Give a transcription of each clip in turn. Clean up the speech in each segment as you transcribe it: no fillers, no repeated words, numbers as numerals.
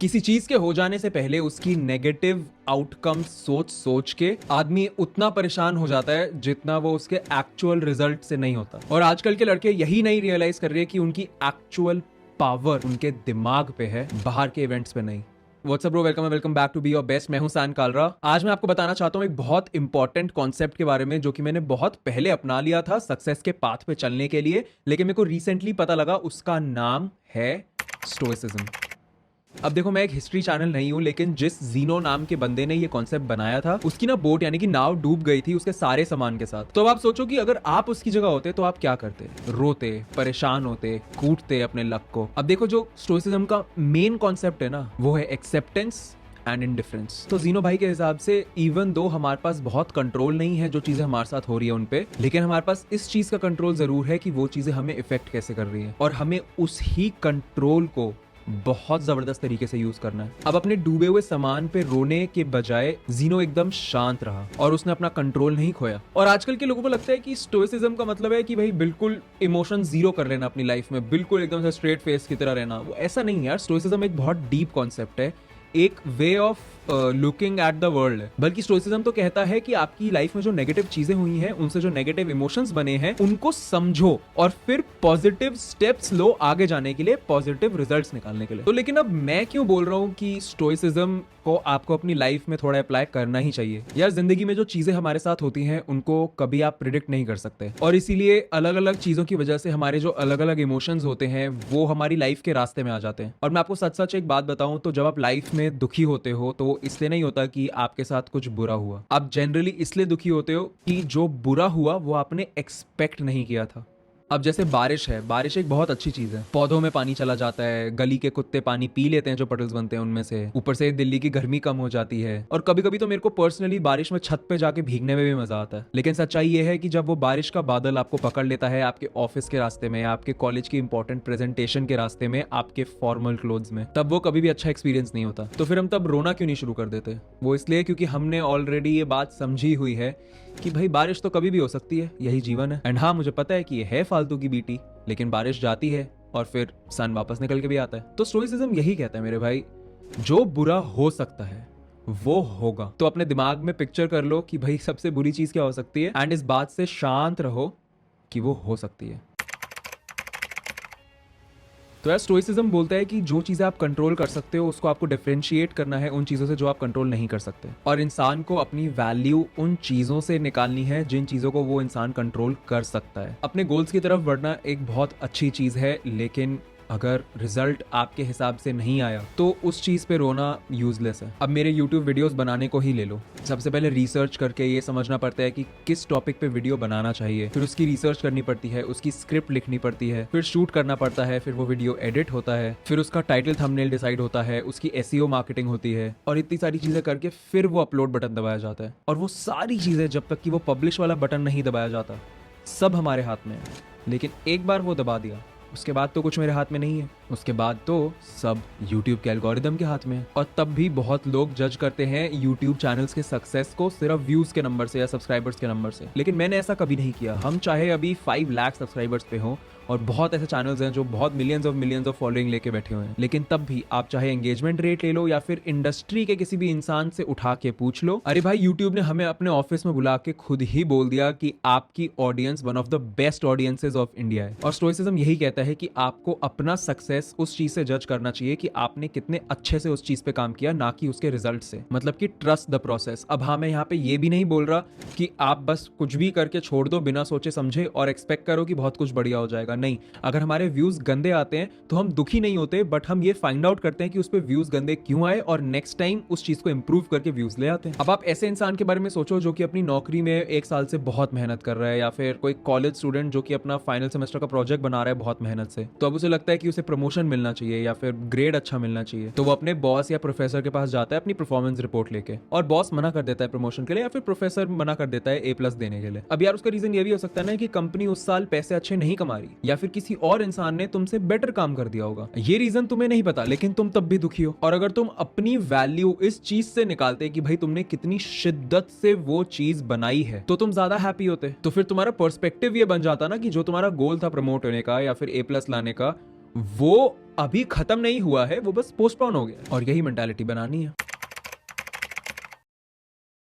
किसी चीज के हो जाने से पहले उसकी नेगेटिव आउटकम सोच सोच के आदमी उतना परेशान हो जाता है जितना वो उसके एक्चुअल रिजल्ट से नहीं होता। और आजकल के लड़के यही नहीं रियलाइज कर रहे कि उनकी एक्चुअल पावर उनके दिमाग पे है, बाहर के इवेंट्स पे नहीं। What's up bro, welcome back to be your best. मैं हूं सान कालरा। आज मैं आपको बताना चाहता हूं एक बहुत इंपॉर्टेंट कॉन्सेप्ट के बारे में जो कि मैंने बहुत पहले अपना लिया था सक्सेस के पाथ पे चलने के लिए, लेकिन मेरे को रिसेंटली पता लगा उसका नाम है स्टोइसिज्म। अब देखो, मैं एक हिस्ट्री चैनल नहीं हूं, लेकिन जिस जीनो नाम के बंदे ने ये कॉन्सेप्ट बनाया था उसकी ना बोट यानी कि नाव डूब गई थी उसके सारे सामान के साथ। तो अब आप सोचो कि अगर आप उसकी जगह होते तो आप क्या करते? रोते, परेशान होते, कूटते अपने लक को। अब देखो, जो स्टोइसिज्म का मेन कॉन्सेप्ट है ना, वो है एक्सेप्टेंस एंड इंडिफरेंस। तो जीनो भाई के हिसाब से इवन दो हमारे पास बहुत कंट्रोल नहीं है जो चीजें हमारे साथ हो रही है उन पे, लेकिन हमारे पास इस चीज का कंट्रोल जरूर है कि वो चीजें हमें इफेक्ट कैसे कर रही है, और हमें उस ही कंट्रोल को बहुत जबरदस्त तरीके से यूज करना है। अब अपने डूबे हुए सामान पे रोने के बजाय जीनो एकदम शांत रहा और उसने अपना कंट्रोल नहीं खोया। और आजकल के लोगों को लगता है कि स्टोइसिज्म का मतलब है कि भाई बिल्कुल इमोशन जीरो कर लेना अपनी लाइफ में, बिल्कुल एकदम से स्ट्रेट फेस की तरह रहना। वो ऐसा नहीं है यार। स्टोइसिज्म एक बहुत डीप कॉन्सेप्ट है, एक way of looking at the world है। बल्कि स्टोइसिज्म तो कहता है कि आपकी लाइफ में जो नेगेटिव चीजें हुई हैं, उनसे जो नेगेटिव इमोशंस बने हैं, उनको समझो और फिर पॉजिटिव स्टेप्स लो आगे जाने के लिए, पॉजिटिव रिजल्ट्स निकालने के लिए। तो लेकिन अब मैं क्यों बोल रहा हूं कि स्टोइसिज्म को आपको अपनी लाइफ में थोड़ा अप्लाई करना ही चाहिए? यार, जिंदगी में जो चीजें हमारे साथ होती हैं उनको कभी आप प्रिडिक्ट नहीं कर सकते, और इसीलिए अलग अलग चीजों की वजह से हमारे जो अलग अलग इमोशंस होते हैं वो हमारी लाइफ के रास्ते में आ जाते हैं। और मैं आपको सच सच एक बात बताऊं तो जब आप लाइफ में दुखी होते हो तो इसलिए नहीं होता कि आपके साथ कुछ बुरा हुआ। आप जनरली इसलिए दुखी होते हो कि जो बुरा हुआ वो आपने एक्सपेक्ट नहीं किया था। अब जैसे बारिश है, बारिश एक बहुत अच्छी चीज है। पौधों में पानी चला जाता है, गली के कुत्ते पानी पी लेते हैं जो पटल्स बनते हैं उनमें से, ऊपर से दिल्ली की गर्मी कम हो जाती है। और कभी कभी तो मेरे को पर्सनली बारिश में छत पे जाके भीगने में भी मजा आता है। लेकिन सच्चाई ये है कि जब वो बारिश का बादल आपको पकड़ लेता है आपके ऑफिस के रास्ते में, आपके कॉलेज की इंपॉर्टेंट प्रेजेंटेशन के रास्ते में, आपके फॉर्मल क्लोथ्स में, तब वो कभी भी अच्छा एक्सपीरियंस नहीं होता। तो फिर हम तब रोना क्यों नहीं शुरू कर देते? वो इसलिए क्योंकि हमने ऑलरेडी ये बात समझी हुई है कि भाई बारिश तो कभी भी हो सकती है, यही जीवन है। एंड हाँ, मुझे पता है कि ये है फालतू की बीटी, लेकिन बारिश जाती है और फिर सन वापस निकल के भी आता है। तो स्टोइसिज्म यही कहता है मेरे भाई, जो बुरा हो सकता है वो होगा। तो अपने दिमाग में पिक्चर कर लो कि भाई सबसे बुरी चीज क्या हो सकती है, एंड इस बात से शांत रहो कि वो हो सकती है। तो यार, स्टोइसिज्म बोलता है कि जो चीजें आप कंट्रोल कर सकते हो उसको आपको डिफरेंशिएट करना है उन चीजों से जो आप कंट्रोल नहीं कर सकते, और इंसान को अपनी वैल्यू उन चीजों से निकालनी है जिन चीजों को वो इंसान कंट्रोल कर सकता है। अपने गोल्स की तरफ बढ़ना एक बहुत अच्छी चीज है, लेकिन अगर रिजल्ट आपके हिसाब से नहीं आया तो उस चीज पे रोना यूजलेस है। अब मेरे YouTube वीडियोस बनाने को ही ले लो। सबसे पहले रिसर्च करके ये समझना पड़ता है कि किस टॉपिक पे वीडियो बनाना चाहिए, फिर उसकी रिसर्च करनी पड़ती है, उसकी स्क्रिप्ट लिखनी पड़ती है, फिर शूट करना पड़ता है, फिर वो वीडियो एडिट होता है, फिर उसका टाइटल थंबनेल डिसाइड होता है, उसकी SEO मार्केटिंग होती है, और इतनी सारी चीजें करके फिर वो अपलोड बटन दबाया जाता है। और वो सारी चीजें जब तक कि वो पब्लिश वाला बटन नहीं दबाया जाता, सब हमारे हाथ में है। लेकिन एक बार वो दबा दिया, उसके बाद तो कुछ मेरे हाथ में नहीं है। उसके बाद तो सब YouTube के एल्गोरिदम के हाथ में है। और तब भी बहुत लोग जज करते हैं YouTube चैनल्स के सक्सेस को सिर्फ व्यूज के नंबर से या सब्सक्राइबर्स के नंबर से, लेकिन मैंने ऐसा कभी नहीं किया। हम चाहे अभी 5 लाख सब्सक्राइबर्स पे हों, और बहुत ऐसे चैनल्स हैं जो बहुत मिलियंस ऑफ फॉलोइंग लेके बैठे हुए हैं, लेकिन तब भी आप चाहे एंगेजमेंट रेट ले लो या फिर इंडस्ट्री के किसी भी इंसान से उठा के पूछ लो, अरे भाई YouTube ने हमें अपने ऑफिस में बुला के खुद ही बोल दिया कि आपकी audience one of the best audiences of India है। और स्टोइसिज्म यही कहता है कि आपको अपना सक्सेस उस चीज से जज करना चाहिए कि आपने कितने अच्छे से उस चीज पे काम किया, ना कि उसके रिजल्ट से। मतलब कि ट्रस्ट द प्रोसेस। अब हाँ, मैं यहाँ पे ये भी नहीं बोल रहा कि आप बस कुछ भी करके छोड़ दो बिना सोचे समझे और एक्सपेक्ट करो कि बहुत कुछ बढ़िया हो जाएगा। नहीं, अगर हमारे व्यूज गंदे आते हैं तो हम दुखी नहीं होते, बट हम ये फाइंड आउट करते हैं कि उस पे व्यूज गंदे क्यों आए, और नेक्स्ट टाइम उस चीज को इंप्रूव करके व्यूज ले आते हैं। अब आप ऐसे इंसान के बारे में सोचो जो कि अपनी नौकरी में 1 साल से बहुत मेहनत कर रहा है, या फिर कोई कॉलेज स्टूडेंट जो कि अपना फाइनल सेमेस्टर का प्रोजेक्ट बना रहा है बहुत मेहनत से। तो अब उसे लगता है कि उसे प्रमोशन मिलना चाहिए या फिर ग्रेड अच्छा मिलना चाहिए, तो वो अपने बॉस या प्रोफेसर के पास जाता है अपनी परफॉर्मेंस रिपोर्ट लेके, और बॉस मना कर देता है प्रमोशन के लिए, या फिर प्रोफेसर मना कर देता है A+ देने के लिए। अब यार, उसका रीजन ये भी हो सकता है ना कि कंपनी उस साल पैसे अच्छे नहीं कमा रही, या फिर किसी और इंसान ने तुमसे बेटर काम कर दिया होगा। ये रीजन तुम्हें नहीं पता, लेकिन तुम तब भी दुखी हो। और अगर तुम अपनी वैल्यू इस चीज से निकालते कि भाई तुमने कितनी शिद्दत से वो चीज बनाई है, तो तुम ज्यादा हैप्पी होते। तो फिर तुम्हारा पर्सपेक्टिव ये बन जाता ना कि जो तुम्हारा गोल था प्रमोट होने का या फिर A+ लाने का, वो अभी खत्म नहीं हुआ है, वो बस पोस्टपोन हो गया, और यही मेंटालिटी बनानी है।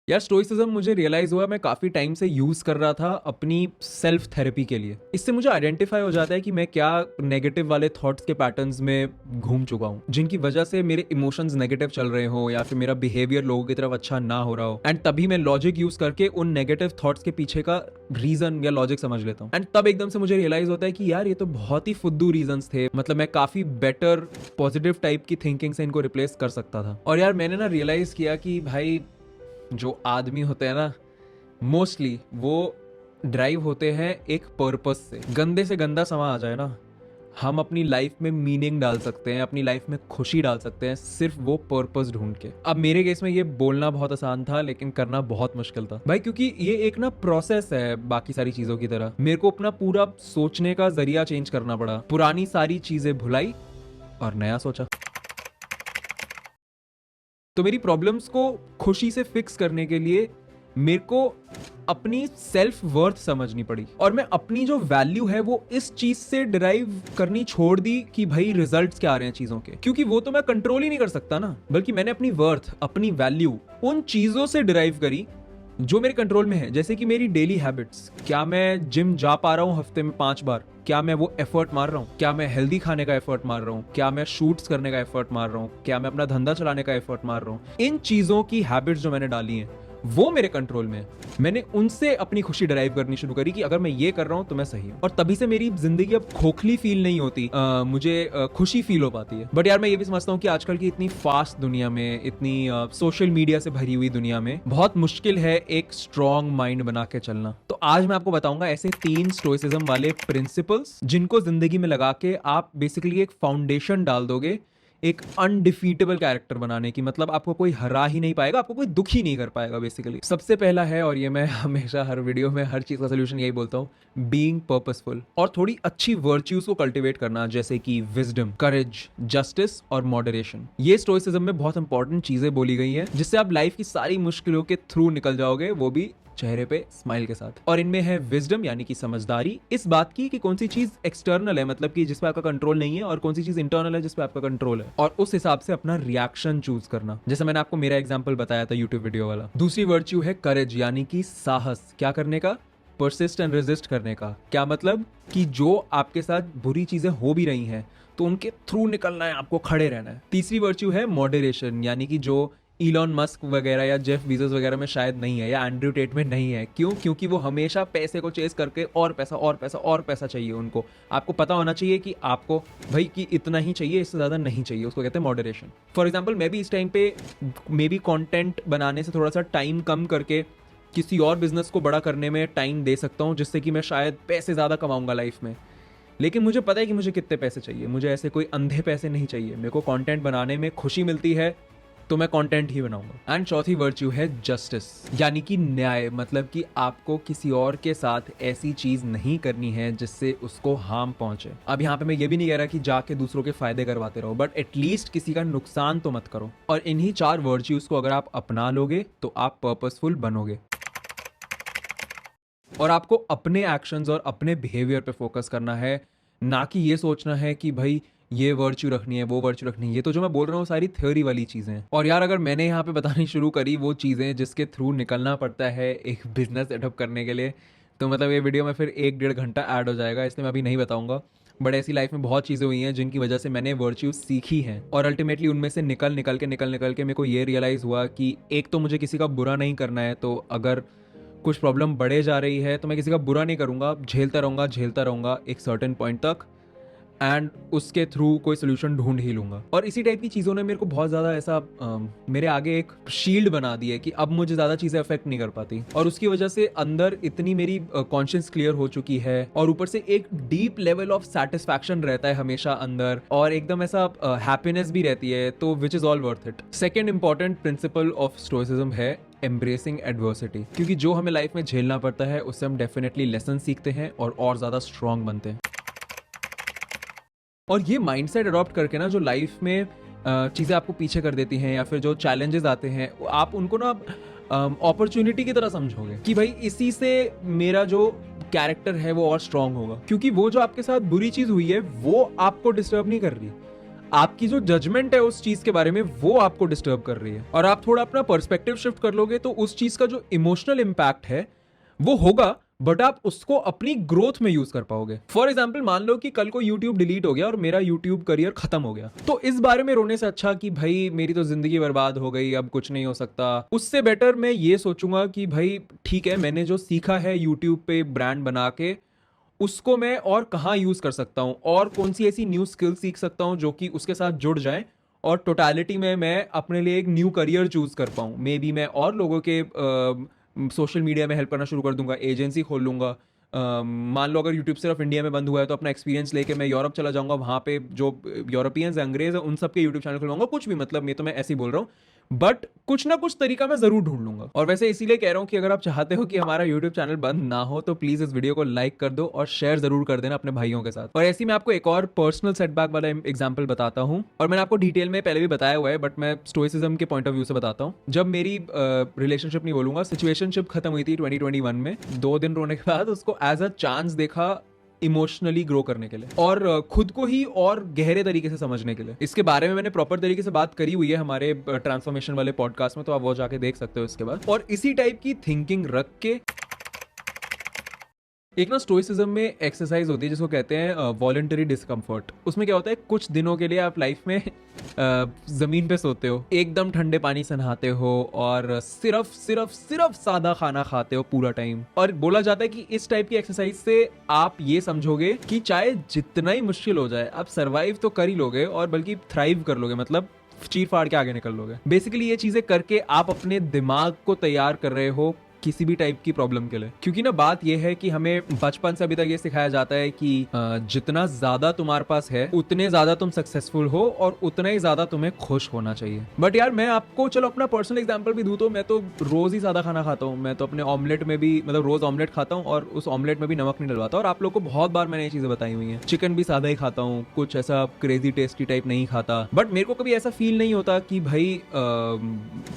यार स्टोइसिज्म मुझे रियलाइज हुआ मैं काफी टाइम से यूज कर रहा था अपनी सेल्फ थेरेपी के लिए। इससे मुझे आइडेंटिफाई हो जाता है कि मैं क्या नेगेटिव वाले थॉट्स के पैटर्न्स में घूम चुका हूँ, जिनकी वजह से मेरे इमोशंस नेगेटिव चल रहे हो या फिर मेरा बिहेवियर लोगों की तरफ अच्छा ना हो रहा हो। एंड तभी मैं लॉजिक यूज करके उन नेगेटिव थॉट्स के पीछे का रीजन या लॉजिक समझ लेता हूँ। एंड तब एकदम से मुझे रियलाइज होता है कि यार ये तो बहुत ही फुद्दू रीजंस थे, मतलब मैं काफी बेटर पॉजिटिव टाइप की थिंकिंग से इनको रिप्लेस कर सकता था। और यार मैंने ना रियलाइज किया कि भाई जो आदमी होते हैं ना, मोस्टली वो ड्राइव होते हैं एक पर्पस से। गंदे से गंदा समा आ जाए ना, हम अपनी लाइफ में मीनिंग डाल सकते हैं, अपनी लाइफ में खुशी डाल सकते हैं, सिर्फ वो पर्पस ढूंढ के। अब मेरे केस में ये बोलना बहुत आसान था लेकिन करना बहुत मुश्किल था भाई, क्योंकि ये एक ना प्रोसेस है बाकी सारी चीजों की तरह। मेरे को अपना पूरा सोचने का जरिया चेंज करना पड़ा, पुरानी सारी चीजें भुलाई और नया सोचा। तो मेरी प्रॉब्लम्स को खुशी से फिक्स करने के लिए मेरे को अपनी सेल्फ वर्थ समझनी पड़ी, और मैं अपनी जो वैल्यू है वो इस चीज से डिराइव करनी छोड़ दी कि भाई रिजल्ट्स क्या आ रहे हैं चीजों के, क्योंकि वो तो मैं कंट्रोल ही नहीं कर सकता ना। बल्कि मैंने अपनी वर्थ, अपनी वैल्यू उन चीजों से डिराइव करी जो मेरे कंट्रोल में है। जैसे कि मेरी डेली हैबिट्स, क्या मैं जिम जा पा रहा हूँ हफ्ते में 5 बार, क्या मैं वो एफर्ट मार रहा हूँ, क्या मैं हेल्दी खाने का एफर्ट मार रहा हूँ, क्या मैं शूट्स करने का एफर्ट मार रहा हूँ, क्या मैं अपना धंधा चलाने का एफर्ट मार रहा हूँ। इन चीजों की हैबिट्स जो मैंने डाली हैं वो मेरे कंट्रोल में है। मैंने उनसे अपनी खुशी डराइव करनी शुरू करी कि अगर मैं ये कर रहा हूं तो मैं सही हूं, और तभी से मेरी जिंदगी अब खोखली फील नहीं होती, मुझे खुशी फील हो पाती है। बट यार मैं ये भी समझता हूँ कि आजकल की इतनी फास्ट दुनिया में, इतनी सोशल मीडिया से भरी हुई दुनिया में बहुत मुश्किल है एक स्ट्रॉन्ग माइंड बना के चलना। तो आज मैं आपको बताऊंगा ऐसे 3 स्टोइसिज्म वाले प्रिंसिपल्स जिनको जिंदगी में लगा के आप बेसिकली एक फाउंडेशन डाल दोगे एक अनडिफीटेबल कैरेक्टर बनाने की। मतलब आपको कोई हरा ही नहीं पाएगा, आपको कोई दुख ही नहीं कर पाएगा बेसिकली। सबसे पहला है, और ये मैं हमेशा हर वीडियो में हर चीज का सोल्यूशन यही बोलता हूँ, बीइंग पर्पसफुल, और थोड़ी अच्छी वर्च्यूज को कल्टिवेट करना, जैसे कि विजडम, करेज, जस्टिस और मॉडरेशन। ये स्टोइसिज्म में बहुत इंपॉर्टेंट चीजें बोली गई हैं जिससे आप लाइफ की सारी मुश्किलों के थ्रू निकल जाओगे, वो भी चेहरे पे स्माइल के साथ। और इनमें है विजडम यानी कि समझदारी, इस बात की कि कौन सी चीज एक्सटर्नल है, मतलब कि जिस पे आपका कंट्रोल नहीं है, और कौन सी चीज इंटरनल है जिस पे आपका कंट्रोल है, और उस हिसाब से अपना रिएक्शन चूज करना, जैसे मैंने आपको मेरा एग्जांपल बताया था यूट्यूब वीडियो वाला। दूसरी वर्च्यू है करेज यानी कि साहस। क्या करने का? परसिस्ट एंड रेजिस्ट करने का। क्या मतलब कि जो आपके साथ बुरी चीजें हो भी रही हैं तो उनके थ्रू निकलना है, आपको खड़े रहना है। तीसरी वर्च्यू है मॉडरेशन यानी कि जो इलॉन मस्क वगैरह या जेफ बीजोस वगैरह में शायद नहीं है, या एंड्रयू टेट में नहीं है। क्यों? क्योंकि वो हमेशा पैसे को चेस करके और पैसा और पैसा और पैसा चाहिए उनको। आपको पता होना चाहिए कि आपको भाई कि इतना ही चाहिए, इससे ज़्यादा नहीं चाहिए, उसको कहते हैं मॉडरेशन। फॉर एग्जाम्पल मैं भी इस टाइम पे मे बी कॉन्टेंट बनाने से थोड़ा सा टाइम कम करके किसी और बिजनेस को बड़ा करने में टाइम दे सकता हूँ, जिससे कि मैं शायद पैसे ज़्यादा कमाऊंगा लाइफ में। लेकिन मुझे पता है कि मुझे कितने पैसे चाहिए, मुझे ऐसे कोई अंधे पैसे नहीं चाहिए। मेरे को कंटेंट बनाने में खुशी मिलती है तो मैं कंटेंट ही बनाऊंगा। एंड चौथी वर्च्यू है जस्टिस यानी कि न्याय, मतलब कि आपको किसी और के साथ ऐसी चीज नहीं करनी है जिससे उसको हार्म पहुंचे। अब यहाँ पे मैं ये भी नहीं कह रहा कि जाके दूसरों के फायदे करवाते रहो, बट एटलीस्ट किसी का नुकसान तो मत करो। और इन्हीं 4 वर्च्यूज को अगर आप अपना लोगे तो आप पर्पसफुल बनोगे। और आपको अपने एक्शंस और अपने बिहेवियर पे फोकस करना है, ना कि ये सोचना है कि भाई ये वर्च्यू रखनी है, वो वर्च्यू रखनी है। ये तो जो मैं बोल रहा हूँ सारी थ्योरी वाली चीज़ें हैं। और यार अगर मैंने यहाँ पे बतानी शुरू करी वो चीज़ें जिसके थ्रू निकलना पड़ता है एक बिजनेस सेटअप करने के लिए, तो मतलब ये वीडियो में फिर 1-1.5 घंटा ऐड हो जाएगा, इसलिए मैं अभी नहीं बताऊंगा। बट ऐसी लाइफ में बहुत चीज़ें हुई हैं जिनकी वजह से मैंने वर्च्यूज सीखी हैं, और अल्टीमेटली उनमें से निकल के मेरे को ये रियलाइज़ हुआ कि एक तो मुझे किसी का बुरा नहीं करना है, तो अगर कुछ प्रॉब्लम बढ़े जा रही है तो मैं किसी का बुरा नहीं करूंगा, झेलता रहूंगा एक सर्टेन पॉइंट तक, एंड उसके थ्रू कोई सोल्यूशन ढूंढ ही लूंगा। और इसी टाइप की चीज़ों ने मेरे को बहुत ज़्यादा ऐसा मेरे आगे एक शील्ड बना दी है कि अब मुझे ज़्यादा चीज़ें अफेक्ट नहीं कर पाती, और उसकी वजह से अंदर इतनी मेरी कॉन्शियस क्लियर हो चुकी है, और ऊपर से एक डीप लेवल ऑफ सेटिस्फैक्शन रहता है हमेशा अंदर, और एकदम ऐसा हैप्पीनेस भी रहती है, तो which is all worth it. Second important principle of stoicism है एम्ब्रेसिंग एडवर्सिटी, क्योंकि जो हमें लाइफ में झेलना पड़ता है उससे हम डेफिनेटली लेसन सीखते हैं और ज़्यादा स्ट्रांग बनते हैं। और ये माइंडसेट अडॉप्ट करके ना, जो लाइफ में चीज़ें आपको पीछे कर देती हैं या फिर जो चैलेंजेस आते हैं, आप उनको ना अपॉर्चुनिटी की तरह समझोगे कि भाई इसी से मेरा जो कैरेक्टर है वो और स्ट्रांग होगा, क्योंकि वो जो आपके साथ बुरी चीज हुई है वो आपको डिस्टर्ब नहीं कर रही, आपकी जो जजमेंट है उस चीज के बारे में वो आपको डिस्टर्ब कर रही है। और आप थोड़ा अपना पर्सपेक्टिव शिफ्ट कर लोगे तो उस चीज का जो इमोशनल इंपैक्ट है वो होगा, बट आप उसको अपनी ग्रोथ में यूज कर पाओगे। फॉर एग्जाम्पल मान लो कि कल को YouTube डिलीट हो गया और मेरा YouTube करियर खत्म हो गया, तो इस बारे में रोने से अच्छा कि भाई मेरी तो जिंदगी बर्बाद हो गई, अब कुछ नहीं हो सकता, उससे बेटर मैं ये सोचूंगा कि भाई ठीक है, मैंने जो सीखा है YouTube पे ब्रांड बना के उसको मैं और कहाँ यूज कर सकता हूँ, और कौन सी ऐसी न्यू स्किल सीख सकता हूँ जो कि उसके साथ जुड़ जाए, और टोटलिटी में मैं अपने लिए एक न्यू करियर चूज कर पाऊँ। मे बी मैं और लोगों के सोशल मीडिया में हेल्प करना शुरू कर दूंगा, एजेंसी खोल लूंगा। मान लो अगर यूट्यूब सिर्फ इंडिया में बंद हुआ है तो अपना एक्सपीरियंस लेके मैं यूरोप चला जाऊंगा, वहाँ पे जो यूरोपियंस अंग्रेज हैं उन सबके यूट्यूब चैनल खुलवाऊंगा, कुछ भी, मतलब ये तो मैं ऐसे ही बोल रहा हूँ, बट कुछ ना कुछ तरीका मैं जरूर ढूंढ लूंगा। और वैसे इसीलिए कह रहा हूँ कि अगर आप चाहते हो कि हमारा यूट्यूब चैनल बंद ना हो तो प्लीज इस वीडियो को लाइक कर दो और शेयर जरूर कर देना अपने भाइयों के साथ। और ऐसे ही मैं आपको एक और पर्सनल सेटबैक वाला एग्जांपल बताता हूँ, और मैंने आपको डिटेल में पहले भी बताया हुआ है, बट मैं स्टोइसिज्म के पॉइंट ऑफ व्यू से बताता हूँ। जब मेरी रिलेशनशिप नहीं बोलूंगा, सिचुएशनशिप खत्म हुई थी 2021 में, 2 दिन रोने के बाद उसको एज अ चांस देखा इमोशनली ग्रो करने के लिए और खुद को ही और गहरे तरीके से समझने के लिए। इसके बारे में मैंने प्रॉपर तरीके से बात करी हुई है हमारे ट्रांसफॉर्मेशन वाले पॉडकास्ट में, तो आप वो जाके देख सकते हो इसके बाद। और इसी टाइप की थिंकिंग रख के एक ना स्टोइसिज्म में एक्सरसाइज होती है जिसको कहते हैं वॉलंटरी डिस्कम्फर्ट। उसमें क्या होता है, कुछ दिनों के लिए आप लाइफ में जमीन पे सोते हो, एकदम ठंडे पानी से नहाते हो और सिर्फ सिर्फ सिर्फ सादा खाना खाते हो पूरा टाइम। और बोला जाता है कि इस टाइप की एक्सरसाइज से आप ये समझोगे कि चाहे जितना ही मुश्किल हो जाए आप सरवाइव तो कर ही लोगे, और बल्कि थ्राइव कर लोगे, मतलब चीर फाड़ के आगे निकल लोगे। बेसिकली ये चीजें करके आप अपने दिमाग को तैयार कर रहे हो किसी भी टाइप की प्रॉब्लम के लिए। क्योंकि ना बात यह है कि हमें बचपन से अभी तक ये सिखाया जाता है कि जितना ज्यादा तुम्हारे पास है उतने ज्यादा तुम सक्सेसफुल हो और उतना ही ज्यादा तुम्हें खुश होना चाहिए। बट यार मैं आपको चलो अपना पर्सनल एग्जांपल भी दूं तो मैं तो रोज ही सादा खाना खाता हूँ। मैं तो अपने ऑमलेट में भी, मतलब रोज ऑमलेट खाता हूँ और उस ऑमलेट में भी नमक नहीं डलवाता। और आप लोग को बहुत बार मैंने ये चीजें बताई हुई है, चिकन भी सादा ही खाता हूँ, कुछ ऐसा क्रेजी टेस्टी टाइप नहीं खाता। बट मेरे को कभी ऐसा फील नहीं होता कि भाई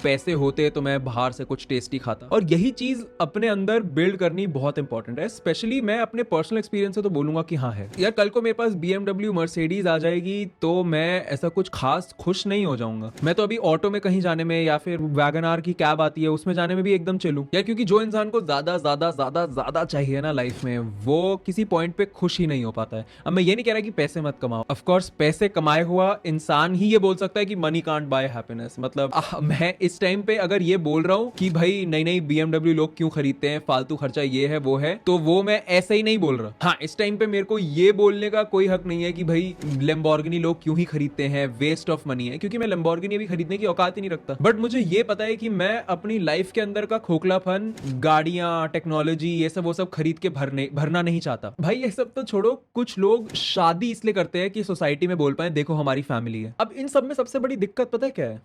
पैसे होते तो मैं बाहर से कुछ टेस्टी खाता। और यही चीज अपने अंदर बिल्ड करनी बहुत इंपॉर्टेंट है। स्पेशली मैं अपने पर्सनल एक्सपीरियंस से तो बोलूंगा कि हाँ है यार, कल को मेरे पास BMW मर्सिडीज आ जाएगी तो मैं ऐसा कुछ खास खुश नहीं हो जाऊंगा। मैं तो अभी ऑटो में कहीं जाने में या फिर वैगन आर की कैब आती है उसमें जाने में भी एकदम चलूं यार, क्योंकि जो इंसान को ज्यादा ज्यादा ज्यादा ज्यादा चाहिए ना लाइफ में, वो किसी पॉइंट पे खुश ही नहीं हो पाता है। अब मैं ये नहीं कह रहा कि पैसे मत कमाओ, ऑफ कोर्स पैसे कमाए हुआ इंसान ही ये बोल सकता है कि मनी कांट बाय हैप्पीनेस। मतलब मैं इस टाइम पे अगर ये बोल रहा हूँ कि भाई नई नई BMW लोग क्यों खरीदते हैं, फालतू खर्चा ये है वो है, तो वो मैं ऐसे ही नहीं बोल रहा। हाँ, इस टाइम पे मेरे को ये बोलने का कोई हक नहीं है कि भाई लैम्बोर्गिनी लोग क्यों ही खरीदते हैं, वेस्ट ऑफ मनी है, क्योंकि मैं लैम्बोर्गिनी भी खरीदने की औकात ही नहीं रखता। बट मुझे ये पता है कि मैं अपनी लाइफ के अंदर का खोखलापन, गाड़ियां, टेक्नोलॉजी, ये सब वो सब खरीद के भरना नहीं चाहता। भाई ये सब तो छोड़ो, कुछ लोग शादी इसलिए करते हैं कि सोसाइटी में बोल पाए देखो हमारी फैमिली है। अब इन सब में सबसे बड़ी दिक्कत पता है क्या है,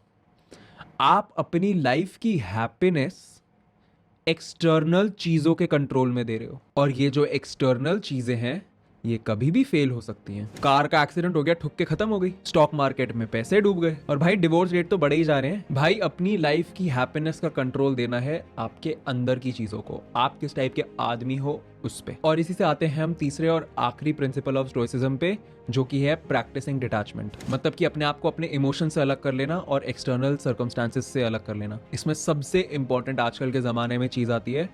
आप अपनी लाइफ की हैप्पीनेस एक्सटर्नल चीजों के कंट्रोल में दे रहे हो, और ये जो एक्सटर्नल चीजें हैं ये कभी भी फेल हो सकती हैं। कार का एक्सीडेंट हो गया, ठुक के खत्म हो गई, स्टॉक मार्केट में पैसे डूब गए, और भाई डिवोर्स रेट तो बढ़े ही जा रहे हैं। भाई अपनी लाइफ की हैप्पीनेस का कंट्रोल देना है आपके अंदर की चीजों को, आप किस टाइप के आदमी हो उस पे। और इसी से आते हैं हम तीसरे और आखिरी प्रिंसिपल ऑफ स्टोइसिज्म पे, जो कि है प्रैक्टिसिंग डिटैचमेंट। मतलब कि अपने आप को अपने इमोशन से अलग कर लेना और एक्सटर्नल सर्कमस्टांसेस से अलग कर लेना। इसमें सबसे इंपॉर्टेंट आजकल के जमाने में चीज आती है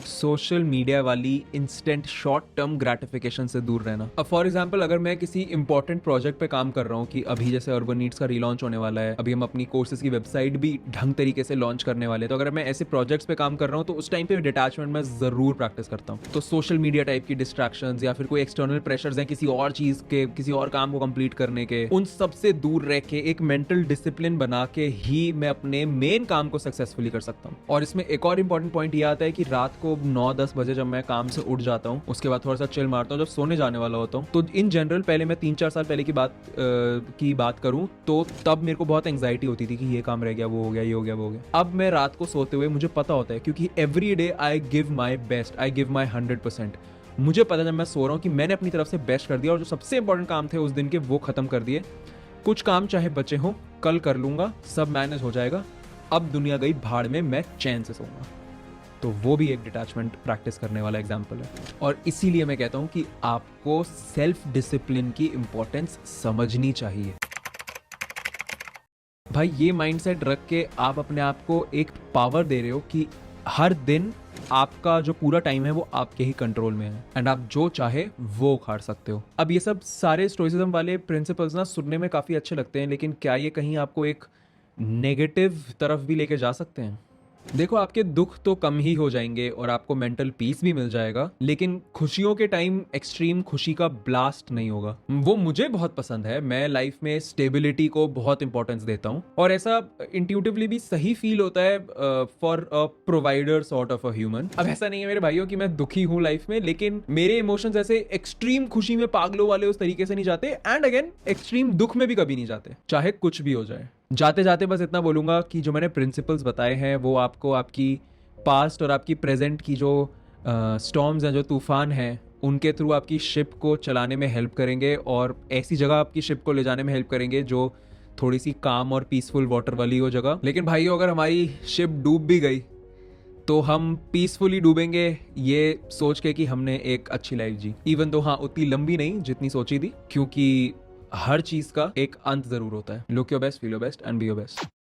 सोशल मीडिया वाली इंस्टेंट शॉर्ट टर्म ग्रेटिफिकेशन से दूर रहना। अब फॉर एग्जांपल अगर मैं किसी इंपॉर्टेंट प्रोजेक्ट पे काम कर रहा हूँ कि अभी जैसे अर्बन नीड्स का रीलॉन्च होने वाला है, अभी हम अपनी कोर्सेज की वेबसाइट भी ढंग तरीके से लॉन्च करने वाले हैं, तो अगर मैं ऐसे प्रोजेक्ट्स पे काम कर रहा हूँ तो उस टाइम पे डिटैचमेंट मैं जरूर प्रैक्टिस करता हूँ। तो सोशल मीडिया टाइप की डिस्ट्रैक्शंस या फिर कोई एक्सटर्नल प्रेशर्स हैं किसी और चीज के, किसी और काम को कंप्लीट करने के, उन सब से दूर रह के एक मेंटल डिसिप्लिन बना के ही मैं अपने मेन काम को सक्सेसफुली कर सकता हूँ। और इसमें एक और इंपॉर्टेंट पॉइंट ये आता है कि रात को 9-10 बजे जब मैं काम से उठ जाता हूँ, उसके बाद थोड़ा सा चिल मारता हूँ, जब सोने जाने वाला होता हूँ, तो इन जनरल पहले मैं 3-4 साल पहले की बात करूँ तो तब मेरे को बहुत एंग्जाइटी होती थी कि ये काम रह गया, वो हो गया, ये हो गया, वो हो गया। अब मैं रात को सोते हुए मुझे पता होता है, क्योंकि every day I give my best, I give my 100%। मुझे पता जब मैं सो रहा हूँ कि मैंने अपनी तरफ से बेस्ट कर दिया और जो सबसे इंपॉर्टेंट काम थे उस दिन के वो खत्म कर दिए। कुछ काम चाहे बचे हों कल कर लूंगा, सब मैनेज हो जाएगा। अब दुनिया गई भाड़ में, मैं चैन से सोऊंगा। तो वो भी एक डिटैचमेंट प्रैक्टिस करने वाला एग्जाम्पल है। और इसीलिए मैं कहता हूँ कि आपको सेल्फ डिसिप्लिन की इंपॉर्टेंस समझनी चाहिए। भाई ये माइंडसेट रख के आप अपने आप को एक पावर दे रहे हो कि हर दिन आपका जो पूरा टाइम है वो आपके ही कंट्रोल में है एंड आप जो चाहे वो उखाड़ सकते हो। अब ये सब सारे स्टोइसिज्म वाले प्रिंसिपल्स ना सुनने में काफ़ी अच्छे लगते हैं, लेकिन क्या ये कहीं आपको एक नेगेटिव तरफ भी लेके जा सकते हैं? देखो, आपके दुख तो कम ही हो जाएंगे और आपको मेंटल पीस भी मिल जाएगा, लेकिन खुशियों के टाइम एक्सट्रीम खुशी का ब्लास्ट नहीं होगा। वो मुझे बहुत पसंद है। मैं लाइफ में स्टेबिलिटी को बहुत इंपॉर्टेंस देता हूँ और ऐसा इंट्यूटिवली भी सही फील होता है for a provider sort of a human. अब ऐसा नहीं है मेरे भाइयों कि मैं दुखी हूँ लाइफ में, लेकिन मेरे इमोशंस ऐसे एक्सट्रीम खुशी में पागलों वाले उस तरीके से नहीं जाते एंड अगेन एक्सट्रीम दुख में भी कभी नहीं जाते, चाहे कुछ भी हो जाए। जाते जाते बस इतना बोलूँगा कि जो मैंने प्रिंसिपल्स बताए हैं वो आपको आपकी पास्ट और आपकी प्रेजेंट की जो स्टॉर्म्स हैं, जो तूफान हैं, उनके थ्रू आपकी शिप को चलाने में हेल्प करेंगे और ऐसी जगह आपकी शिप को ले जाने में हेल्प करेंगे जो थोड़ी सी काम और पीसफुल वाटर वाली हो जगह। लेकिन भाइयों, अगर हमारी शिप डूब भी गई तो हम पीसफुली डूबेंगे ये सोच के कि हमने एक अच्छी लाइफ जी, इवन तो हाँ उतनी लंबी नहीं जितनी सोची थी, क्योंकि हर चीज का एक अंत जरूर होता है। Look your best, feel your best and B your best.